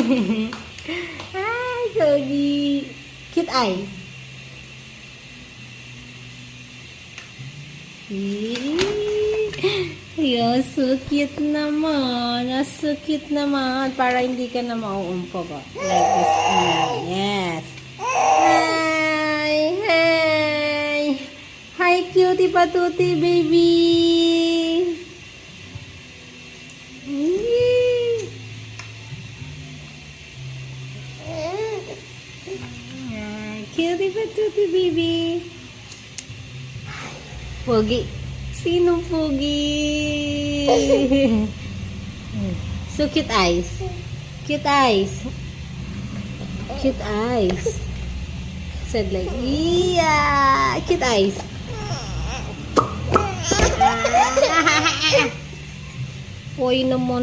Hi, Cody. Cute eye. Yo, so cute naman. So cute naman. Para hindi ka na mauumpog. Like this. Yes. Hi. Hi. Hi, cutie patuti, baby. Cutie patuti, baby. Pogi. Sinong pogi? So cute eyes. Cute eyes. Cute eyes. Said like, yeah. Cute eyes. Uy naman.